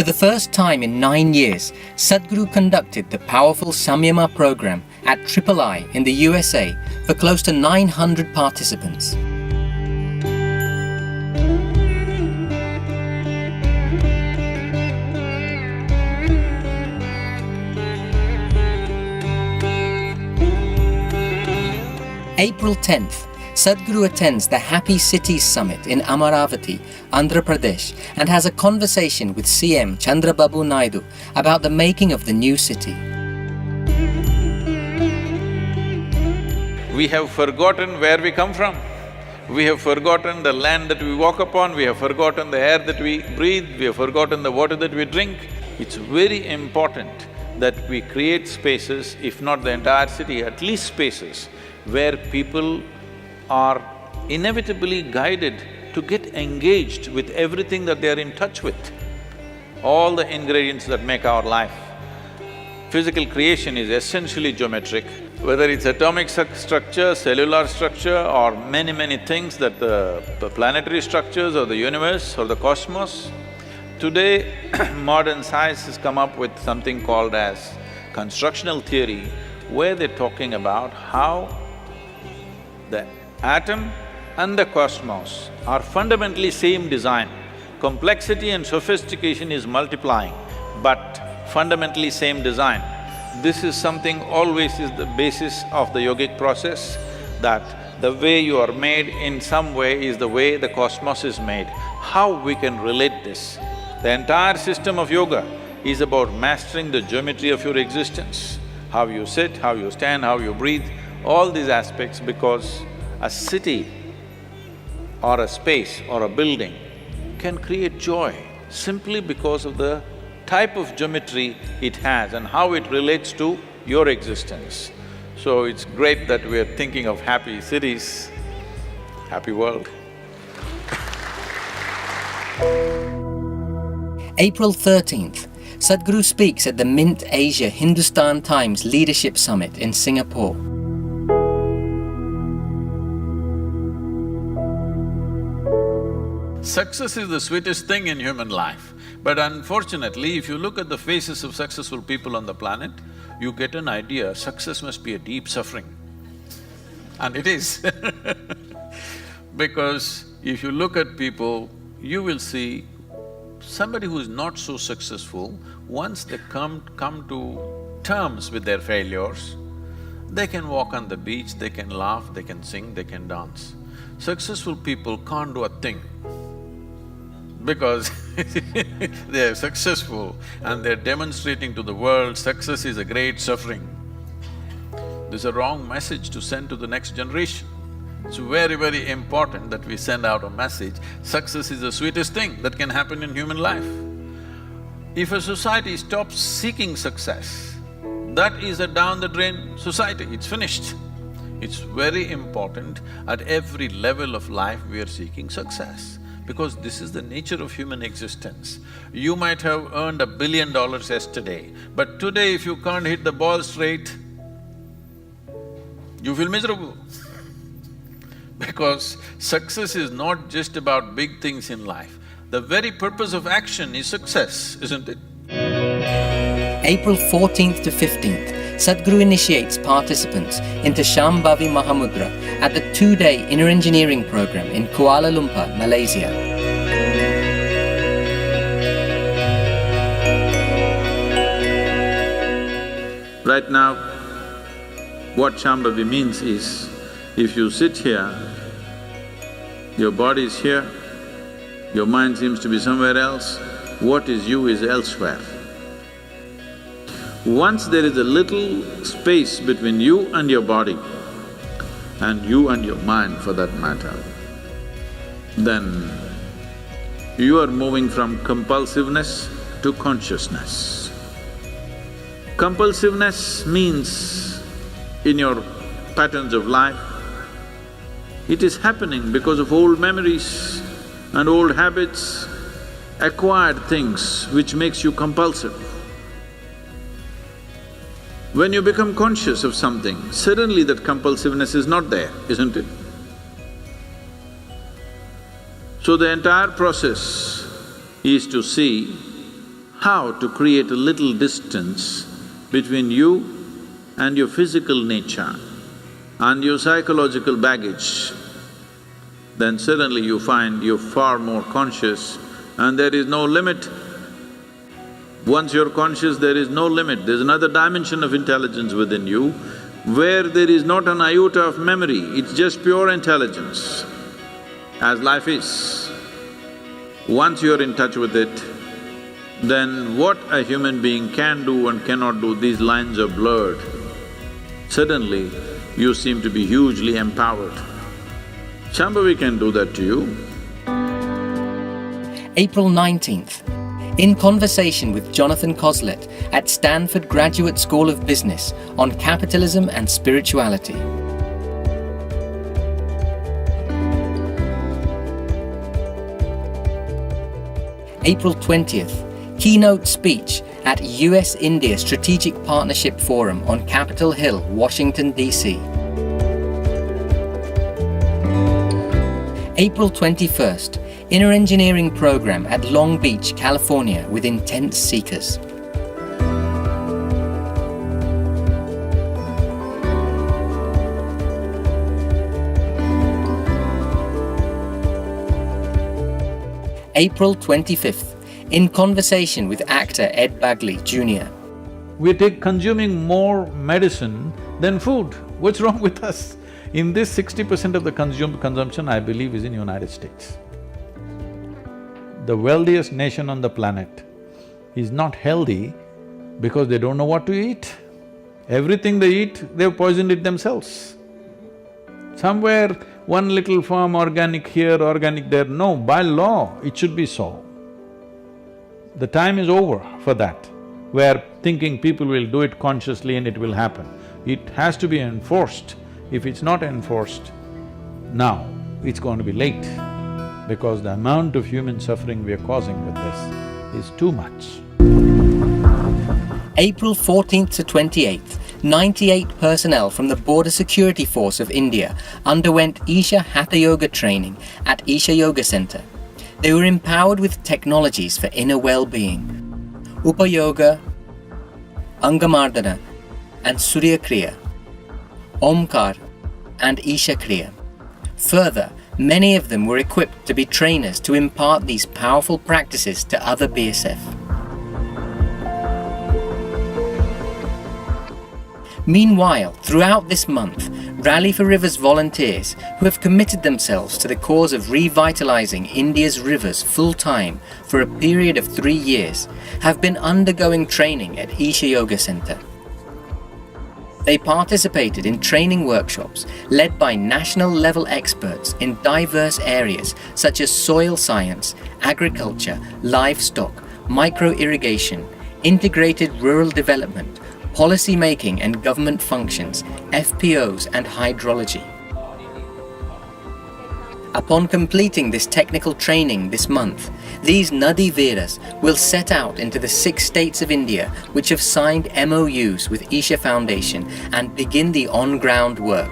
For the first time in 9 years, Sadhguru conducted the powerful Samyama program at III in the USA for close to 900 participants. April 10th, Sadhguru attends the Happy Cities Summit in Amaravati, Andhra Pradesh, and has a conversation with CM Chandrababu Naidu about the making of the new city. We have forgotten where we come from. We have forgotten the land that we walk upon, we have forgotten the air that we breathe, we have forgotten the water that we drink. It's very important that we create spaces, if not the entire city, at least spaces where people are inevitably guided to get engaged with everything that they are in touch with, all the ingredients that make our life. Physical creation is essentially geometric, whether it's atomic structure, cellular structure or many things that the planetary structures or the universe or the cosmos. Today, modern science has come up with something called as constructional theory, where they're talking about how the atom and the cosmos are fundamentally same design. Complexity and sophistication is multiplying, but fundamentally same design. This is something always is the basis of the yogic process, that the way you are made in some way is the way the cosmos is made. How we can relate this? The entire system of yoga is about mastering the geometry of your existence, how you sit, how you stand, how you breathe, all these aspects, because a city or a space or a building can create joy simply because of the type of geometry it has and how it relates to your existence. So it's great that we are thinking of happy cities, happy world. April 13th, Sadhguru speaks at the Mint Asia Hindustan Times Leadership Summit in Singapore. Success is the sweetest thing in human life, but unfortunately, if you look at the faces of successful people on the planet, you get an idea success must be a deep suffering. And it is because if you look at people, you will see somebody who is not so successful, once they come to terms with their failures, they can walk on the beach, they can laugh, they can sing, they can dance. Successful people can't do a thing because they're successful and they're demonstrating to the world success is a great suffering. There's a wrong message to send to the next generation. It's very important that we send out a message, success is the sweetest thing that can happen in human life. If a society stops seeking success, that is a down-the-drain society, it's finished. It's very important at every level of life we are seeking success, because this is the nature of human existence. You might have earned $1 billion yesterday, but today if you can't hit the ball straight, you feel miserable. Because success is not just about big things in life. The very purpose of action is success, isn't it? April 14th to 15th, Sadhguru initiates participants into Shambhavi Mahamudra at the 2-day inner engineering program in Kuala Lumpur, Malaysia. Right now, what Shambhavi means is, if you sit here, your body is here, your mind seems to be somewhere else, what is you is elsewhere. Once there is a little space between you and your body, and you and your mind for that matter, then you are moving from compulsiveness to consciousness. Compulsiveness means, in your patterns of life, it is happening because of old memories and old habits, acquired things which makes you compulsive. When you become conscious of something, suddenly that compulsiveness is not there, isn't it? So the entire process is to see how to create a little distance between you and your physical nature and your psychological baggage, then suddenly you find you're far more conscious and there is no limit. Once you're conscious, there is no limit. There's another dimension of intelligence within you where there is not an iota of memory, it's just pure intelligence, as life is. Once you're in touch with it, then what a human being can do and cannot do, these lines are blurred. Suddenly, you seem to be hugely empowered. Shambhavi can do that to you. April 19th. In conversation with Jonathan Coslet at Stanford Graduate School of Business on capitalism and spirituality. April 20th. Keynote speech at US-India Strategic Partnership Forum on Capitol Hill, Washington, D.C. April 21st. Inner Engineering Program at Long Beach, California with intense seekers. April 25th. In conversation with actor Ed Bagley Jr. We take consuming more medicine than food. What's wrong with us? In this 60% of the consumption, I believe, is in United States. The wealthiest nation on the planet is not healthy because they don't know what to eat. Everything they eat, they've poisoned it themselves. Somewhere, one little farm, organic here, organic there, no, by law, it should be so. The time is over for that, where thinking people will do it consciously and it will happen. It has to be enforced. If it's not enforced, now it's going to be late, because the amount of human suffering we are causing with this is too much. April 14th to 28th, 98 personnel from the Border Security Force of India underwent Isha Hatha Yoga training at Isha Yoga Center. They were empowered with technologies for inner well-being, Upayoga, Angamardana and Surya Kriya, Omkar and Isha Kriya. Further, many of them were equipped to be trainers to impart these powerful practices to other BSF. Meanwhile, throughout this month, Rally for Rivers volunteers who have committed themselves to the cause of revitalizing India's rivers full-time for a period of 3 years have been undergoing training at Isha Yoga Center. They participated in training workshops led by national-level experts in diverse areas such as soil science, agriculture, livestock, micro-irrigation, integrated rural development, policy making and government functions, FPOs and hydrology. Upon completing this technical training this month, these Nadi Veeras will set out into the 6 states of India which have signed MOUs with Isha Foundation and begin the on-ground work.